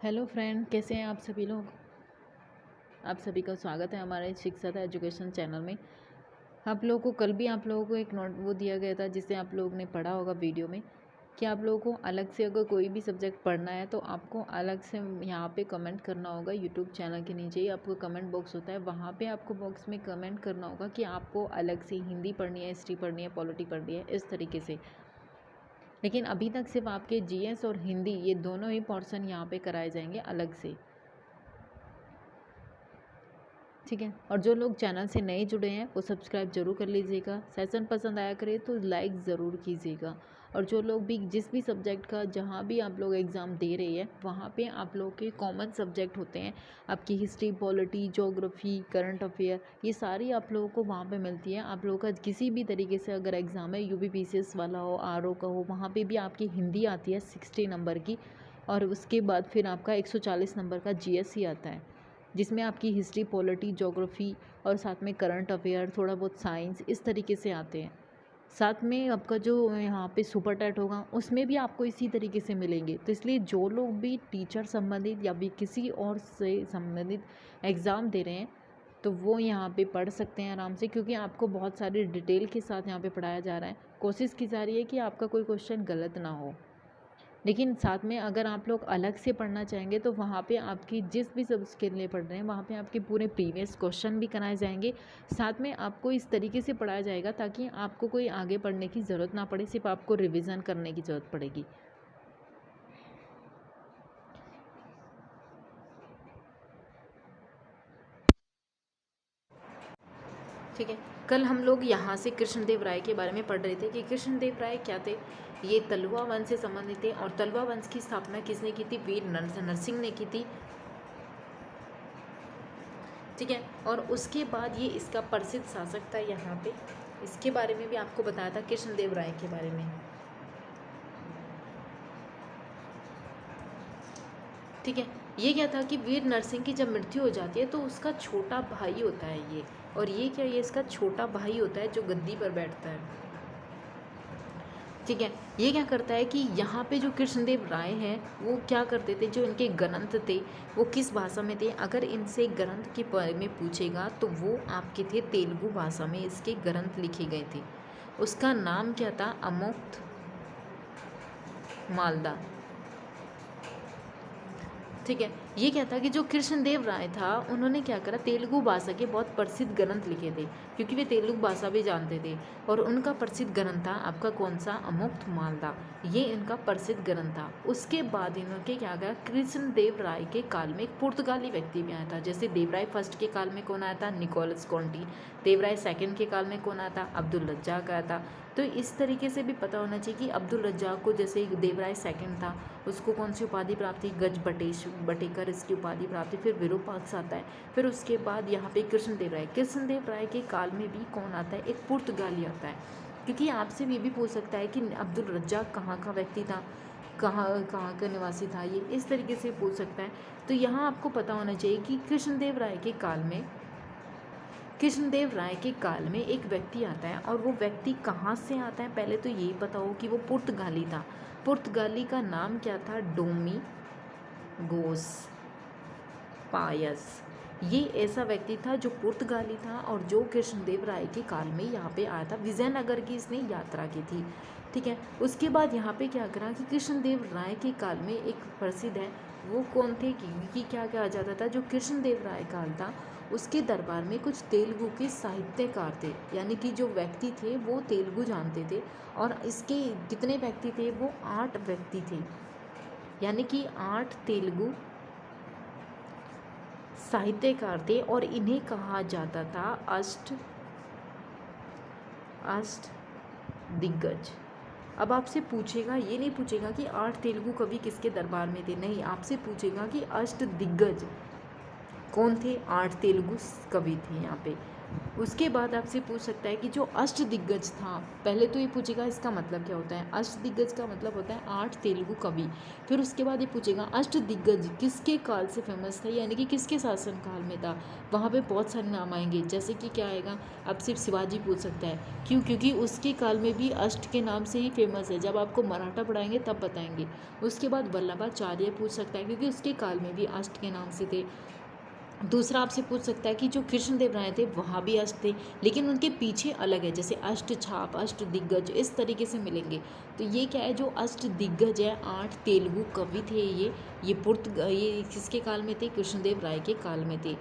Hello friend, कैसे हैं आप सभी लोग। आप सभी का स्वागत है हमारे शिक्षा था एजुकेशन चैनल में। आप लोगों को कल भी आप लोगों को एक नोट वो दिया गया था जिससे आप लोगों ने पढ़ा होगा वीडियो में कि आप लोगों को अलग से अगर कोई भी सब्जेक्ट पढ़ना है तो आपको अलग से यहाँ पे कमेंट करना होगा। यूट्यूब चैनल के नीचे ही आपको कमेंट बॉक्स होता है, वहाँ पे आपको बॉक्स में कमेंट करना होगा कि आपको अलग से हिंदी पढ़नी है, हिस्ट्री पढ़नी है, पॉलिटी पढ़नी है, इस तरीके से। लेकिन अभी तक सिर्फ आपके जीएस और हिंदी ये दोनों ही पोर्शन यहाँ पे कराए जाएंगे अलग से, ठीक है। और जो लोग चैनल से नए जुड़े हैं वो सब्सक्राइब जरूर कर लीजिएगा। सेशन पसंद आया करे तो लाइक ज़रूर कीजिएगा। और जो लोग भी जिस भी सब्जेक्ट का जहाँ भी आप लोग एग्ज़ाम दे रहे हैं वहाँ पे आप लोग के कॉमन सब्जेक्ट होते हैं, आपकी history, polity, geography, current affair, ये सारी आप लोगों को वहाँ पे मिलती है। आप लोगों का किसी भी तरीके से अगर एग्ज़ाम है, यूपीपीसीएस वाला हो, आरओ का हो, वहाँ पर भी आपकी हिंदी आती है 60 नंबर की। और उसके बाद फिर आपका 140 नंबर का जीएस आता है, जिसमें आपकी हिस्ट्री, पॉलिटी, ज्योग्राफी और साथ में करंट अफेयर, थोड़ा बहुत साइंस, इस तरीके से आते हैं। साथ में आपका जो यहाँ पे सुपर टेट होगा उसमें भी आपको इसी तरीके से मिलेंगे। तो इसलिए जो लोग भी टीचर संबंधित या भी किसी और से संबंधित एग्ज़ाम दे रहे हैं तो वो यहाँ पे पढ़ सकते हैं आराम से, क्योंकि आपको बहुत सारी डिटेल के साथ यहाँ पे पढ़ाया जा रहा है। कोशिश की जा रही है कि आपका कोई क्वेश्चन गलत ना हो। लेकिन साथ में अगर आप लोग अलग से पढ़ना चाहेंगे तो वहाँ पे आपकी जिस भी सब के लिए पढ़ रहे हैं वहाँ पे आपके पूरे प्रीवियस क्वेश्चन भी कराए जाएंगे। साथ में आपको इस तरीके से पढ़ाया जाएगा ताकि आपको कोई आगे पढ़ने की ज़रूरत ना पड़े, सिर्फ आपको रिवीजन करने की ज़रूरत पड़ेगी। ठीक है। कल हम लोग यहाँ से कृष्णदेव राय के बारे में पढ़ रहे थे कि कृष्णदेव राय क्या थे। ये तलवा वंश से संबंधित थे और तलवा वंश की स्थापना किसने की थी? वीर नरसिंह ने की थी, ठीक है। और उसके बाद ये इसका प्रसिद्ध शासक था। यहाँ पे इसके बारे में भी आपको बताया था, कृष्णदेव राय के बारे में, ठीक है। ये क्या था कि वीर नरसिंह की जब मृत्यु हो जाती है तो उसका छोटा भाई होता है ये, और ये क्या, ये इसका छोटा भाई होता है जो गद्दी पर बैठता है, ठीक है। ये क्या करता है कि यहाँ पे जो कृष्णदेव राय हैं वो क्या करते थे, जो इनके ग्रंथ थे वो किस भाषा में थे। अगर इनसे ग्रंथ के बारे में पूछेगा तो वो आपके थे तेलुगु भाषा में इसके ग्रंथ लिखे गए थे। उसका नाम क्या था? अमुक्त मालदा, ठीक है। ये क्या था कि जो कृष्णदेव राय था उन्होंने क्या करा, तेलुगु भाषा के बहुत प्रसिद्ध ग्रंथ लिखे थे, क्योंकि वे तेलुगु भाषा भी जानते थे। और उनका प्रसिद्ध ग्रंथ था आपका कौन सा? अमुक्त मालदा, ये इनका प्रसिद्ध ग्रंथ था। उसके बाद इन्होंने क्या कहा, कृष्णदेव राय के काल में एक पुर्तगाली व्यक्ति भी आया था। जैसे देवराय फर्स्ट के काल में कौन आया था? निकोलस कॉन्टी। देवराय सेकंड के काल में कौन आया था? अब्दुल रज्जाक आया था। तो इस तरीके से भी पता होना चाहिए कि अब्दुल रज्जाक को, जैसे देवराय सेकंड था, उसको कौन सी उपाधि प्राप्त थी? गज बटेकर इसकी उपाधि प्राप्त थी। फिर विरूपाक्ष आता है। फिर उसके बाद यहाँ पे कृष्णदेव राय के काल में भी कौन आता है? एक पुर्तगाली आता है। क्योंकि आपसे ये भी पूछ सकता है कि अब्दुल रज्जाक कहाँ का व्यक्ति था, कहाँ कहाँ का निवासी था, ये इस तरीके से पूछ सकता है। तो यहाँ आपको पता होना चाहिए कि कृष्णदेव राय के काल में एक व्यक्ति आता है, और वो व्यक्ति कहाँ से आता है पहले तो यही पता हो कि वो पुर्तगाली था। पुर्तगाली का नाम क्या था? डोमी गोस पायस। ये ऐसा व्यक्ति था जो पुर्तगाली था और जो कृष्णदेव राय के काल में यहाँ पे आया था। विजयनगर की इसने यात्रा की थी, ठीक है। उसके बाद यहाँ पे क्या करा कि कृष्णदेव राय के काल में एक प्रसिद्ध है, वो कौन थे कि क्या कहा जाता था, जो कृष्णदेव राय काल था उसके दरबार में कुछ तेलुगु के साहित्यकार थे, यानी कि जो व्यक्ति थे वो तेलुगु जानते थे। और इसके कितने व्यक्ति थे? वो 8 व्यक्ति थे, यानी कि 8 तेलुगु साहित्यकार थे। और इन्हें कहा जाता था अष्ट दिग्गज। अब आपसे पूछेगा, ये नहीं पूछेगा कि 8 तेलुगु कवि किसके दरबार में थे, नहीं, आपसे पूछेगा कि अष्ट दिग्गज कौन थे? 8 तेलुगु कवि थे यहाँ पे। उसके बाद आपसे पूछ सकता है कि जो अष्ट दिग्गज था, पहले तो ये पूछेगा इसका मतलब क्या होता है। अष्ट दिग्गज का मतलब होता है 8 तेलुगु कवि। फिर उसके बाद ये पूछेगा अष्ट दिग्गज किसके काल से फेमस था, यानी कि किसके शासन काल में था। वहाँ पे बहुत सारे नाम आएंगे, जैसे कि क्या आएगा, अब सिर्फ शिवाजी पूछ सकता है। क्यों? क्योंकि उसके काल में भी अष्ट के नाम से ही फेमस है, जब आपको मराठा पढ़ाएंगे तब बताएंगे। उसके बाद वल्लभाचार्य पूछ सकता है, क्योंकि उसके काल में भी अष्ट के नाम से थे। दूसरा आपसे पूछ सकता है कि जो कृष्णदेव राय थे वहाँ भी अष्ट थे, लेकिन उनके पीछे अलग है, जैसे अष्ट छाप, अष्ट दिग्गज, इस तरीके से मिलेंगे। तो ये क्या है, जो अष्ट दिग्गज है, 8 तेलुगु कवि थे ये किसके काल में थे, कृष्णदेव राय के काल में थे।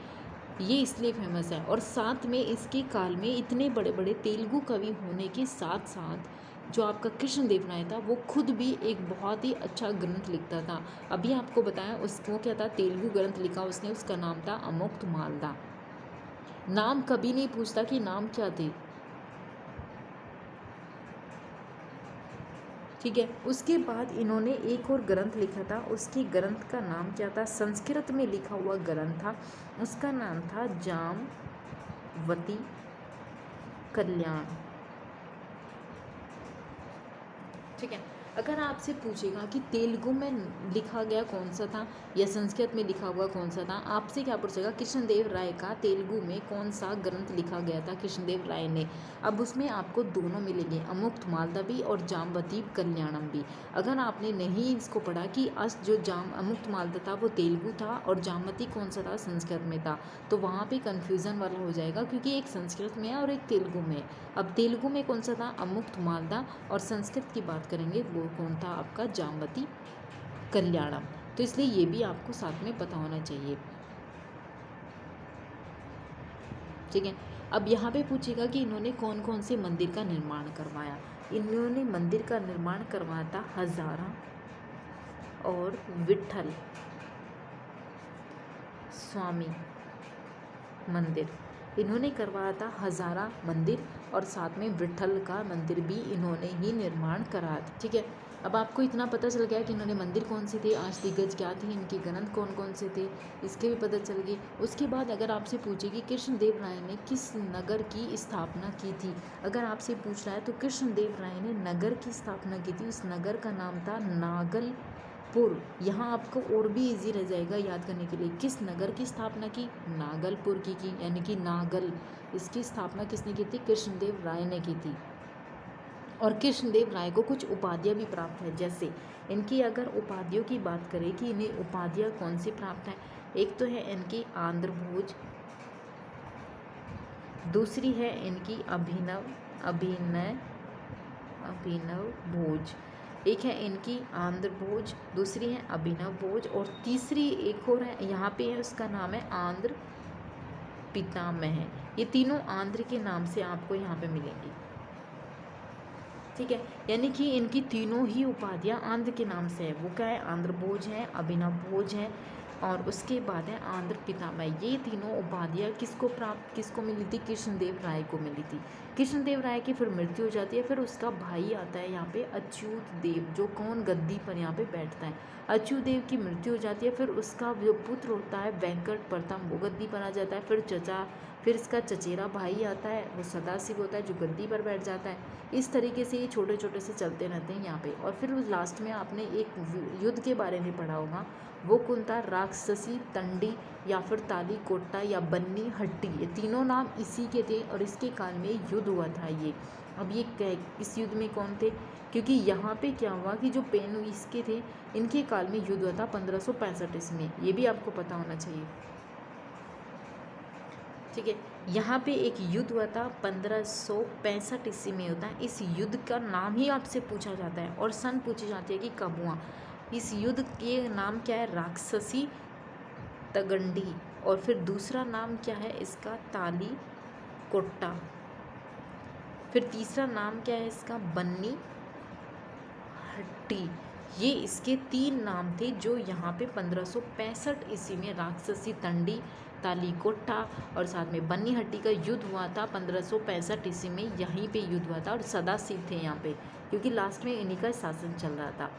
ये इसलिए फेमस है। और साथ में इसके काल में इतने बड़े बड़े तेलुगु कवि होने के साथ साथ जो आपका कृष्णदेव राय था वो खुद भी एक बहुत ही अच्छा ग्रंथ लिखता था। अभी आपको बताया उसको क्या था, तेलुगु ग्रंथ लिखा उसने, उसका नाम था अमुक्त मालदा। नाम कभी नहीं पूछता कि नाम क्या थे, ठीक है। उसके बाद इन्होंने एक और ग्रंथ लिखा था, उसके ग्रंथ का नाम क्या था, संस्कृत में लिखा हुआ ग्रंथ था, उसका नाम था जामवती कल्याण, ठीक है। अगर आपसे पूछेगा कि तेलुगु में लिखा गया कौन सा था या संस्कृत में लिखा हुआ कौन सा था, आपसे क्या पूछेगा, कृष्णदेव राय का तेलुगु में कौन सा ग्रंथ लिखा गया था कृष्णदेव राय ने। अब उसमें आपको दोनों मिलेंगे, अमुक्त मालदा भी और जामवती कल्याणम भी। अगर आपने नहीं इसको पढ़ा कि जो अमुक्त मालदा था वो तेलुगु था और जामवती कौन सा था, संस्कृत में था, तो वहाँ पे कन्फ्यूज़न वाला हो जाएगा, क्योंकि एक संस्कृत में है और एक तेलुगु में है। अब तेलुगु में कौन सा था, अमुक्त मालदा, और संस्कृत की बात करेंगे वो कौन था आपका, जामवती कल्याणम। तो इसलिए ये भी आपको साथ में पता होना चाहिए, ठीक है। अब यहाँ पे पूछेगा कि इन्होंने कौन कौन से मंदिर का निर्माण करवाया। इन्होंने मंदिर का निर्माण करवाया था हजारा और विट्ठल स्वामी मंदिर, इन्होंने करवाया था हजारा मंदिर, और साथ में विट्ठल का मंदिर भी इन्होंने ही निर्माण कराया था, ठीक है। अब आपको इतना पता चल गया कि इन्होंने मंदिर कौन से थे, अष्ट दिग्गज क्या थे, इनके ग्रंथ कौन कौन से थे, इसके भी पता चल गई। उसके बाद अगर आपसे पूछे कि कृष्णदेव राय ने किस नगर की स्थापना की थी, अगर आपसे पूछ रहा है तो कृष्णदेव राय ने नगर की स्थापना की थी, उस नगर का नाम था नागलपुर। यहाँ आपको और भी इजी रह जाएगा याद करने के लिए, किस नगर की स्थापना की, नागलपुर की, यानी कि नागल, इसकी स्थापना किसने की थी, कृष्णदेव राय ने की थी। और कृष्णदेव राय को कुछ उपाधियाँ भी प्राप्त है, जैसे इनकी अगर उपाधियों की बात करें कि इन्हें उपाधियाँ कौन सी प्राप्त है, एक तो है इनकी आंध्र भोज, दूसरी है इनकी अभिनव भोज, एक है इनकी आंध्र भोज, दूसरी है अभिनव भोज, और तीसरी एक और है यहाँ पे है, उसका नाम है आंध्र पितामह। ये तीनों आंध्र के नाम से आपको यहाँ पे मिलेंगी, ठीक है। यानी कि इनकी तीनों ही उपाधियाँ आंध्र के नाम से है, वो क्या है, आंध्र भोज है, अभिनव भोज है, और उसके बाद है आंध्र पितामह। ये तीनों उपाधियाँ किसको मिली थी, कृष्णदेव राय को मिली थी। कृष्णदेव राय की फिर मृत्यु हो जाती है, फिर उसका भाई आता है यहाँ पे अच्युत देव, जो कौन गद्दी पर यहाँ पे बैठता है। अच्युत देव की मृत्यु हो जाती है, फिर उसका जो पुत्र होता है वेंकट प्रथम, वो गद्दी पर आ जाता है। फिर इसका चचेरा भाई आता है, वो सदाशिव होता है, जो गद्दी पर बैठ जाता है। इस तरीके से ये छोटे छोटे से चलते रहते हैं यहाँ पे। और फिर लास्ट में आपने एक युद्ध के बारे में पढ़ा होगा, वो कौन था, राक्षसी तंडी या फिर ताली कोट्टा या बन्नी हट्टी, ये तीनों नाम इसी के थे, और इसके काल में युद्ध हुआ था ये। अब ये इस युद्ध में कौन थे, क्योंकि यहाँ पे क्या हुआ कि जो पेन इसके थे, इनके काल में युद्ध हुआ था 1565 ईस्वी में, ये भी आपको पता होना चाहिए, ठीक है। यहाँ पे एक युद्ध हुआ था 1565 ईस्वी में होता है। इस युद्ध का नाम ही आपसे पूछा जाता है और सन पूछी जाती है कि कब हुआ। इस युद्ध के नाम क्या है, राक्षसी तगंडी, और फिर दूसरा नाम क्या है इसका, ताली कोट्टा, फिर तीसरा नाम क्या है इसका, बन्नी हट्टी। ये इसके 3 नाम थे जो यहाँ पे 1565 ईस्वी में राक्षसी तंडी, तालीकोट्टा और साथ में बन्नी हट्टी का युद्ध हुआ था 1565 ईस्वी में, यहीं पे युद्ध हुआ था। और सदाशिव थे यहाँ पे, क्योंकि लास्ट में इन्हीं का शासन चल रहा था।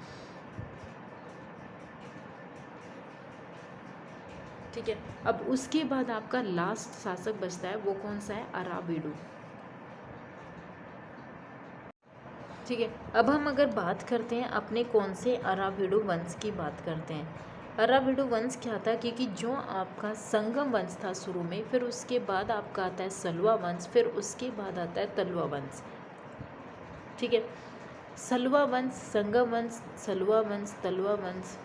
ठीक है। अब उसके बाद आपका लास्ट शासक बचता है, वो कौन सा है? अराबिडू। ठीक है। अब हम अगर बात करते हैं अपने कौन से अराबिडू वंश की बात करते हैं। अराबिडू वंश क्या था? क्योंकि जो आपका संगम वंश था शुरू में, फिर उसके बाद आपका आता है सलवा वंश, फिर उसके बाद आता है तलवा वंश। ठीक है। सलवा वंश, संगम वंश, सलवा वंश, तलवा वंश।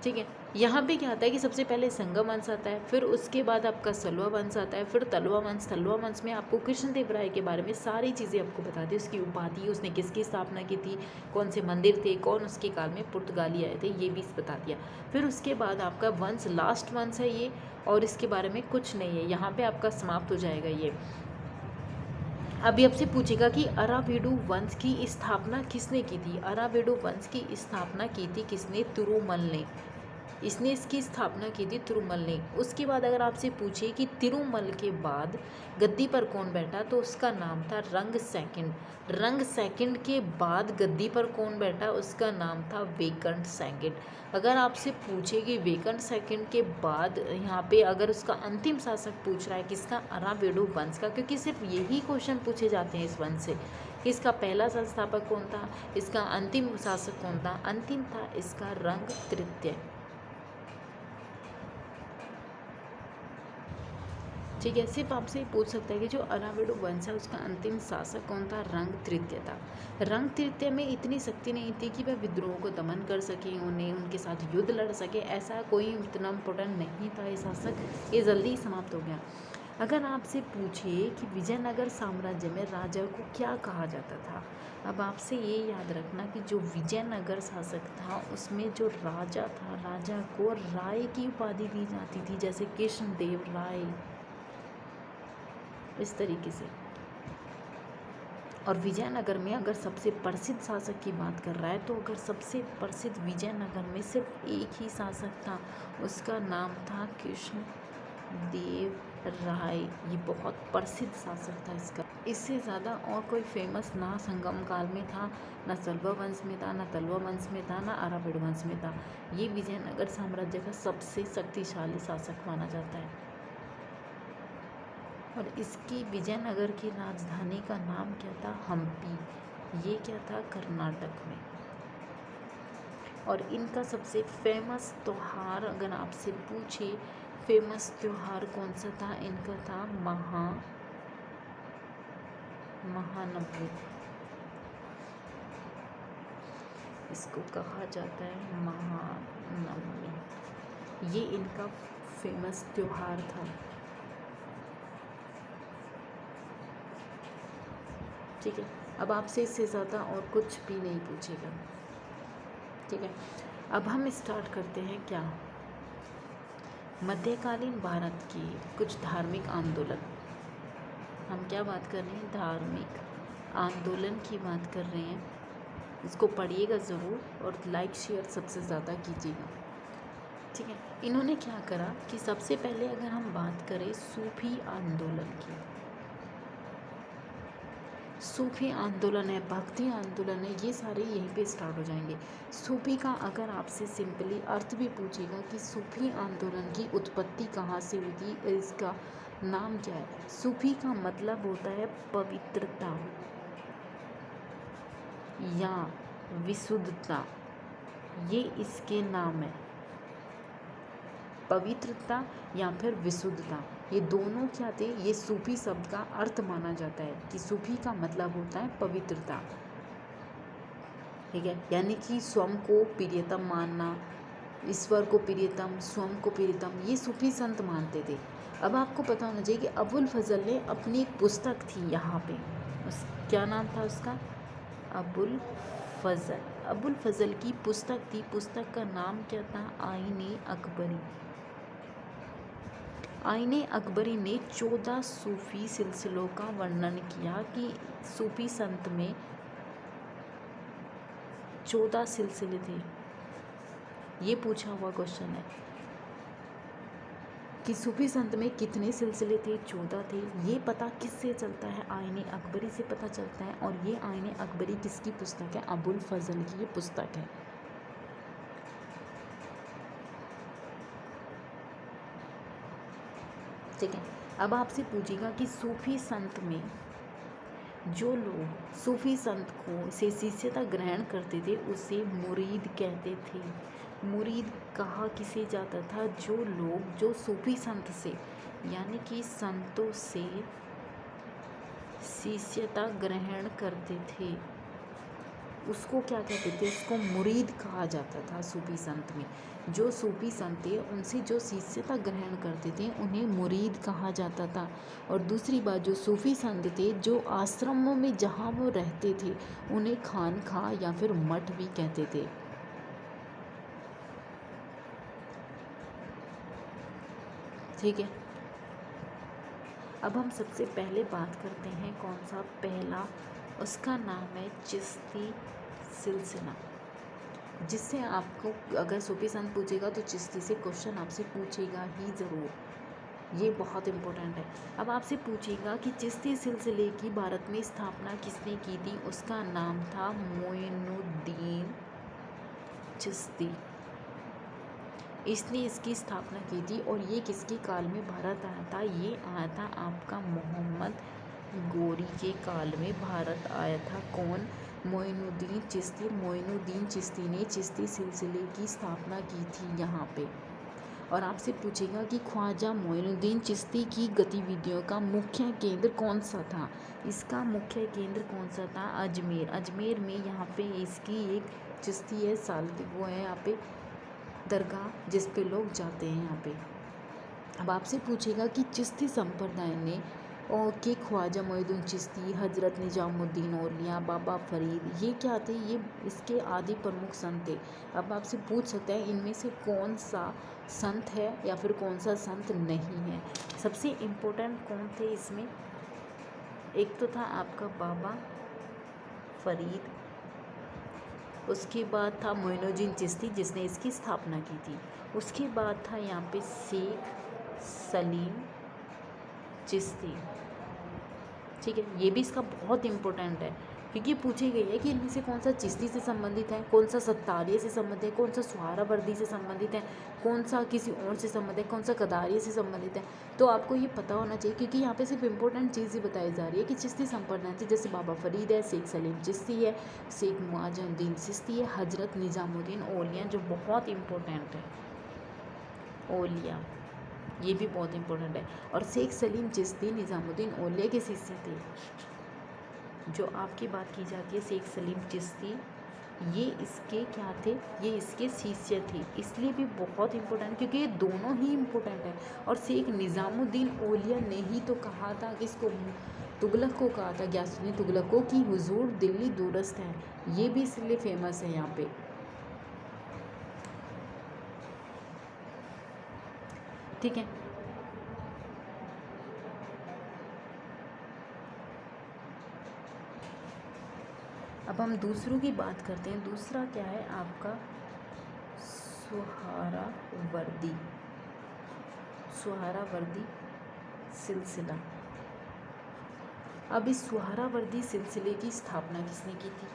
ठीक है। यहाँ पे क्या आता है कि सबसे पहले संगम वंश आता है, फिर उसके बाद आपका सलवा वंश आता है, फिर तलवा वंश। तलवा वंश में आपको कृष्णदेव राय के बारे में सारी चीज़ें आपको बता दी, उसकी उपाधि, उसने किसकी स्थापना की थी, कौन से मंदिर थे, कौन उसके काल में पुर्तगाली आए थे, ये भी बता दिया। फिर उसके बाद आपका वंश लास्ट वंश है ये, और इसके बारे में कुछ नहीं है, यहाँ पर आपका समाप्त हो जाएगा ये। अभी आपसे पूछेगा कि अराबिडू वंश की स्थापना किसने की थी? अराबिडू वंश की स्थापना की थी किसने? तिरुमल ने। इसने इसकी स्थापना की थी तिरुमल ने। उसके बाद अगर आपसे पूछे कि तिरुमल के बाद गद्दी पर कौन बैठा, तो उसका नाम था रंग सेकंड। रंग सेकंड के बाद गद्दी पर कौन बैठा, उसका नाम था वेकंट सेकंड। अगर आपसे पूछे कि वेकंट सेकंड के बाद यहाँ पे अगर उसका अंतिम शासक पूछ रहा है किसका? अराबिडू वंश का, क्योंकि सिर्फ यही क्वेश्चन पूछे जाते हैं इस वंश से कि इसका पहला संस्थापक कौन था, इसका अंतिम शासक कौन था। अंतिम था इसका रंग तृतीय। ठीक है। सिर्फ आपसे पूछ सकता है कि जो अराबिडू वंश है उसका अंतिम शासक कौन था? रंग तृतीय था। रंग तृतीय में इतनी शक्ति नहीं थी कि वह विद्रोह को दमन कर सके, उन्हें उनके साथ युद्ध लड़ सके, ऐसा कोई इतना इम्पोर्टेंट नहीं था ये शासक, ये जल्दी ही समाप्त हो गया। अगर आपसे पूछे कि विजयनगर साम्राज्य में राजा को क्या कहा जाता था, अब आपसे ये याद रखना कि जो विजयनगर शासक था उसमें जो राजा था, राजा को राय की उपाधि दी जाती थी, जैसे कृष्णदेव राय, इस तरीके से। और विजयनगर में अगर सबसे प्रसिद्ध शासक की बात कर रहा है, तो अगर सबसे प्रसिद्ध विजयनगर में सिर्फ एक ही शासक था, उसका नाम था कृष्णदेव राय। ये बहुत प्रसिद्ध शासक था इसका। इससे ज़्यादा और कोई फेमस ना संगम काल में था, ना सलवा वंश में था, ना तलवा वंश में था, ना अराबिड वंश में था। ये विजयनगर साम्राज्य का सबसे शक्तिशाली शासक माना जाता है। और इसकी विजयनगर की राजधानी का नाम क्या था? हम्पी। ये क्या था? कर्नाटक में। और इनका सबसे फेमस त्योहार अगर आपसे पूछे, फेमस त्योहार कौन सा था? इनका था महानवमी। इसको कहा जाता है महानवमी। ये इनका फेमस त्योहार था। ठीक है। अब आपसे इससे ज़्यादा और कुछ भी नहीं पूछेगा। ठीक है। अब हम स्टार्ट करते हैं क्या? मध्यकालीन भारत की कुछ धार्मिक आंदोलन। हम क्या बात कर रहे हैं? धार्मिक आंदोलन की बात कर रहे हैं। इसको पढ़िएगा ज़रूर और लाइक शेयर सबसे ज़्यादा कीजिएगा। ठीक है। इन्होंने क्या करा कि सबसे पहले अगर हम बात करें सूफी आंदोलन की, सूफी आंदोलन है, भक्ति आंदोलन है, ये सारे यहीं पे स्टार्ट हो जाएंगे। सूफी का अगर आपसे सिंपली अर्थ भी पूछेगा कि सूफी आंदोलन की उत्पत्ति कहाँ से हुई थी, इसका नाम क्या है? सूफी का मतलब होता है पवित्रता या विशुद्धता, ये इसके नाम है। पवित्रता या फिर विशुद्धता, ये दोनों क्या थे? ये सूफी शब्द का अर्थ माना जाता है कि सूफी का मतलब होता है पवित्रता। ठीक है। यानी कि स्वयं को प्रियतम मानना, ईश्वर को प्रियतम, स्वयं को प्रियतम, ये सूफी संत मानते थे। अब आपको पता होना चाहिए कि अबुल फजल ने अपनी एक पुस्तक थी यहाँ पे, क्या नाम था उसका? अबुल फजल। अबुल फजल की पुस्तक थी, पुस्तक का नाम क्या था? आईने अकबरी। आईने अकबरी ने 14 सूफी सिलसिलों का वर्णन किया कि सूफी संत में 14 सिलसिले थे। ये पूछा हुआ क्वेश्चन है कि सूफी संत में कितने सिलसिले थे? 14 थे। ये पता किससे चलता है? आईने अकबरी से पता चलता है। और ये आईने अकबरी किसकी पुस्तक है? अबुल फजल की ये पुस्तक है। ठीक है। अब आपसे पूछेगा कि सूफी संत में जो लोग सूफी संत को से शिष्यता ग्रहण करते थे उसे मुरीद कहते थे। मुरीद कहा किसे जाता था? जो लोग जो सूफी संत से यानी कि संतों से शिष्यता ग्रहण करते थे उसको क्या कहते थे? उसको मुरीद कहा जाता था। सूफी संत में जो सूफी संत थे उनसे जो शिष्यता ग्रहण करते थे उन्हें मुरीद कहा जाता था। और दूसरी बात, जो सूफी संत थे जो आश्रमों में जहाँ वो रहते थे उन्हें खानखा या फिर मठ भी कहते थे। ठीक है। अब हम सबसे पहले बात करते हैं कौन सा? पहला, उसका नाम है चिश्ती सिलसिला, जिससे आपको अगर सूफी संत पूछेगा तो चिश्ती से क्वेश्चन आपसे पूछेगा ही ज़रूर, ये बहुत इम्पोर्टेंट है। अब आपसे पूछेगा कि चिश्ती सिलसिले की भारत में स्थापना किसने की थी? उसका नाम था मोइनुद्दीन चिश्ती। इसने इसकी स्थापना की थी। और ये किसके काल में भारत आया था? ये आया था आपका मोहम्मद गोरी के काल में भारत आया था। कौन? मोइनुद्दीन चिश्ती। मोइनुद्दीन चिश्ती ने चिश्ती सिलसिले की स्थापना की थी यहाँ पे। और आपसे पूछेगा कि ख्वाजा मोइनुद्दीन चिश्ती की गतिविधियों का मुख्य केंद्र कौन सा था? इसका मुख्य केंद्र कौन सा था? अजमेर। अजमेर में यहाँ पे इसकी एक चिश्ती है साल की, वो है यहाँ पे दरगाह जिस पे लोग जाते हैं यहाँ पे। अब आपसे पूछेगा कि चिश्ती संप्रदाय ने और के ख्वाजा मोइनुद्दीन चिश्ती, हजरत निजामुद्दीन औलिया, बाबा फरीद, ये क्या थे? ये इसके आदि प्रमुख संत थे। अब आपसे पूछ सकता है इनमें से कौन सा संत है या फिर कौन सा संत नहीं है। सबसे इम्पोर्टेंट कौन थे इसमें? एक तो था आपका बाबा फरीद, उसके बाद था मोइनुद्दीन चिश्ती जिसने इसकी स्थापना की थी। उसके बाद था यहाँ पे शेख सलीम चिश्ती। ठीक है, ये भी इसका बहुत इम्पोर्टेंट है क्योंकि पूछी गई है कि इनमें से कौन सा चिश्ती से संबंधित है, कौन सा सत्तारिया से संबंधित है, कौन सा सुहरावर्दी से संबंधित है, कौन सा किसी और से संबंधित है, कौन सा कदारिया से संबंधित है। तो आपको ये पता होना चाहिए क्योंकि यहाँ पे सिर्फ इम्पोर्टेंट चीज़ ही बताई जा रही है कि चिश्ती संप्रदाय से जैसे बाबा फरीद है, शेख सलीम चिश्ती है, शेख मुआजुद्दीन चिश्ती है, हजरत निजामुद्दीन औलिया जो बहुत इम्पोर्टेंट है, औलिया ये भी बहुत इम्पोर्टेंट है। और शेख सलीम चिश्ती निजामुद्दीन औलिया के शिष्य थे। जो आपकी बात की जाती है शेख सलीम चिश्ती, ये इसके क्या थे? ये इसके शिष्य थे, इसलिए भी बहुत इम्पोर्टेंट क्योंकि ये दोनों ही इम्पोर्टेंट है। और शेख निजामुद्दीन औलिया ने ही तो कहा था कि इसको तुगलक को कहा था, गयासुद्दीन तुगलक को, कि हुजूर दिल्ली दूरस्थ है। ये भी इसलिए फेमस है यहाँ पे। ठीक है। अब हम दूसरों की बात करते हैं। दूसरा क्या है आपका? सुहरावर्दी। सुहरावर्दी सिलसिला। अब इस सुहरावर्दी सिलसिले की स्थापना किसने की थी?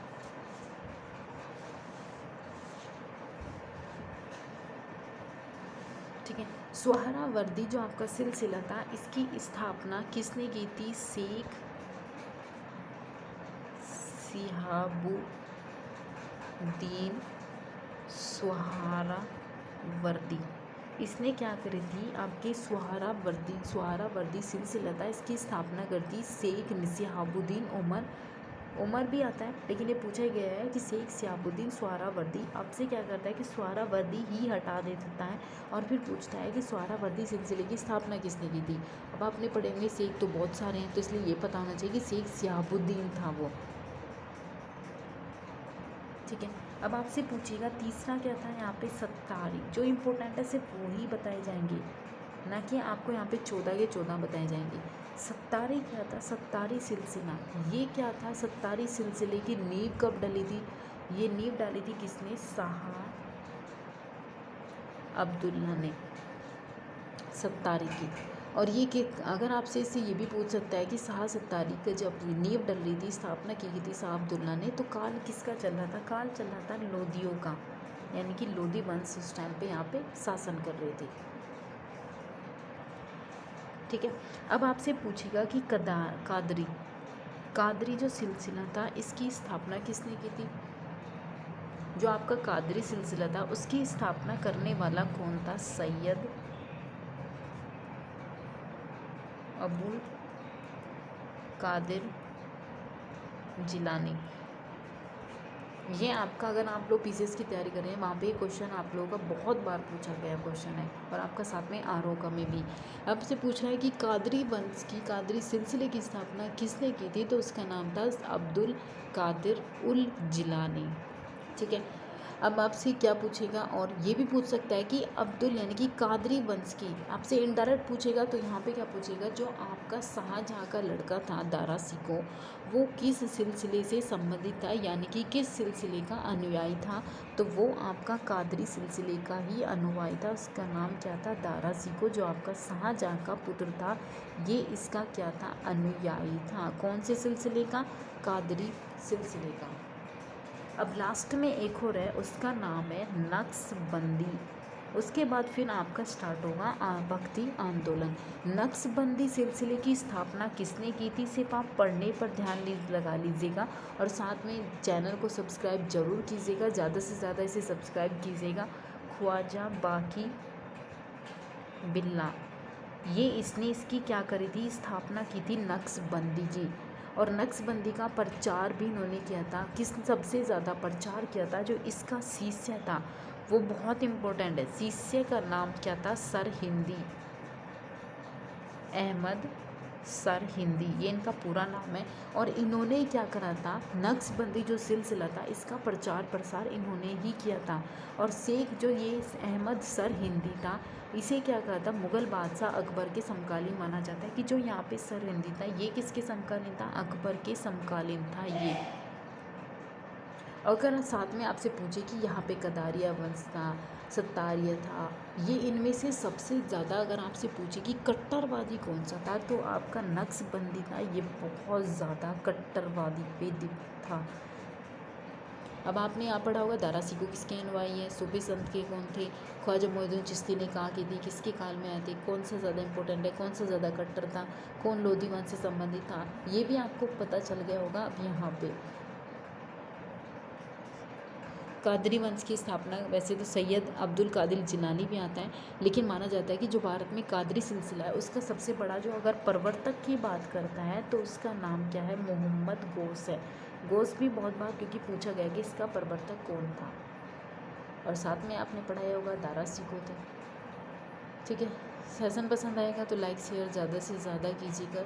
ठीक है, सुहरावर्दी जो आपका सिलसिला था इसकी स्थापना किसने की थी? शेख शिहाबुद्दीन सुहरावर्दी। इसने क्या करी थी? आपके सुहरावर्दी सिलसिला था, इसकी स्थापना कर दी शेख शिहाबुद्दीन उमर भी आता है, लेकिन ये पूछा गया है कि शेख शिहाबुद्दीन सुहरावर्दी। आपसे क्या करता है कि सुहरावर्दी ही हटा देता है और फिर पूछता है कि सुहरावर्दी सिलसिले की स्थापना किसने की थी। अब आपने पढ़ेंगे शेख तो बहुत सारे हैं, तो इसलिए ये पता होना चाहिए कि शेख शिहाबुद्दीन था वो। ठीक है। अब आपसे पूछेगा तीसरा क्या था यहाँ पे? सत्तारी। जो इम्पोर्टेंट है सिर्फ वो ही बताए जाएंगे, ना कि आपको यहाँ पे 14 के 14 बताए जाएंगे। सत्तारी क्या था? सत्तारी सिलसिला ये क्या था? सत्तारी सिलसिले की नींव कब डली थी? ये नींव डाली थी किसने? शाह अब्दुल्ला ने सत्तारी की। और ये कि अगर आपसे इससे ये भी पूछ सकता है कि शाह सत्तारी का जब नींव डल रही थी, स्थापना की गई थी शाह अब्दुल्ला ने, तो काल किसका चल रहा था? काल चल रहा था लोदियों का, यानी कि लोधी वंश उस टाइम पे यहाँ पे शासन कर रहे थे। ठीक है। अब आपसे पूछेगा कि कादरी कादरी जो सिलसिला था इसकी स्थापना किसने की थी। जो आपका कादरी सिलसिला था उसकी स्थापना करने वाला कौन था। सैयद अबुल कादिर जिलानी। ये आपका, अगर आप लोग पीसीएस की तैयारी कर रहे हैं वहाँ पे ये क्वेश्चन आप लोगों का बहुत बार पूछा गया क्वेश्चन है, और आपका साथ में आरोका में भी आपसे पूछ रहा है कि कादरी वंश की, कादरी सिलसिले की स्थापना किसने की थी। तो उसका नाम था अब्दुल कादिर उल जिलानी। ठीक है। अब आपसे क्या पूछेगा, और ये भी पूछ सकता है कि अब्दुल यानी कि कादरी वंश की, आपसे इनडायरेक्ट पूछेगा। तो यहाँ पे क्या पूछेगा, जो आपका शाहजहाँ का लड़का था दारा सिको, वो किस सिलसिले से संबंधित था, यानी कि किस सिलसिले का अनुयायी था। तो वो आपका कादरी सिलसिले का ही अनुयायी था। उसका नाम क्या था, दारा सिको, जो आपका शाहजहाँ का पुत्र था। ये इसका क्या था, अनुयायी था। कौन से सिलसिले का, कादरी सिलसिले का। अब लास्ट में एक और है, उसका नाम है नक्शबंदी। उसके बाद फिर आपका स्टार्ट होगा भक्ति आंदोलन। नक्शबंदी सिलसिले की स्थापना किसने की थी, सिर्फ आप पढ़ने पर ध्यान लगा लीजिएगा, और साथ में चैनल को सब्सक्राइब जरूर कीजिएगा, ज़्यादा से ज़्यादा इसे सब्सक्राइब कीजिएगा। ख्वाजा बाकी बिल्ला, ये इसने इसकी क्या करी थी, स्थापना की थी नक्शबंदी की। और नक्शबंदी का प्रचार भी इन्होंने किया था। किस सबसे ज़्यादा प्रचार किया था, जो इसका शिष्य था, वो बहुत इम्पोर्टेंट है। शिष्य का नाम क्या था, सर हिंदी अहमद सर हिंदी, ये इनका पूरा नाम है। और इन्होंने क्या करा था, नक्शबंदी जो सिलसिला था इसका प्रचार प्रसार इन्होंने ही किया था। और शेख जो ये अहमद सर हिंदी था, इसे क्या करा था, मुग़ल बादशाह अकबर के समकालीन माना जाता है। कि जो यहाँ पे सर हिंदी था ये किसके समकालीन था, अकबर के समकालीन था ये। अगर साथ में आपसे पूछे कि यहाँ पे कदारिया वंश था, सत्तारिया था, ये इनमें से सबसे ज़्यादा अगर आपसे पूछे कि कट्टरवादी कौन सा था, तो आपका नक्शबंदी था। ये बहुत ज़्यादा कट्टरवादी पे था। अब आपने यहाँ पढ़ा होगा दारा सिको किसके अनुयायी हैं, सूफी संत के कौन थे, ख्वाजा मोइनुद्दीन चिश्ती ने कहा की थी, किसके काल में आए थे, कौन सा ज़्यादा इंपॉर्टेंट है, कौन सा ज़्यादा कट्टर था, कौन लोधी वंश से संबंधित था, ये भी आपको पता चल गया होगा। अब यहाँ पे कादरी वंश की स्थापना, वैसे तो सैयद अब्दुल कादिर जिलानी भी आता है, लेकिन माना जाता है कि जो भारत में कादरी सिलसिला है उसका सबसे बड़ा, जो अगर प्रवर्तक की बात करता है तो उसका नाम क्या है, मोहम्मद गौस है। गौस भी बहुत बार क्योंकि पूछा गया कि इसका प्रवर्तक कौन था। और साथ में आपने पढ़ाया होगा दारा सिको थे। ठीक है। सेशन पसंद आएगा तो लाइक शेयर ज़्यादा से ज़्यादा कीजिएगा।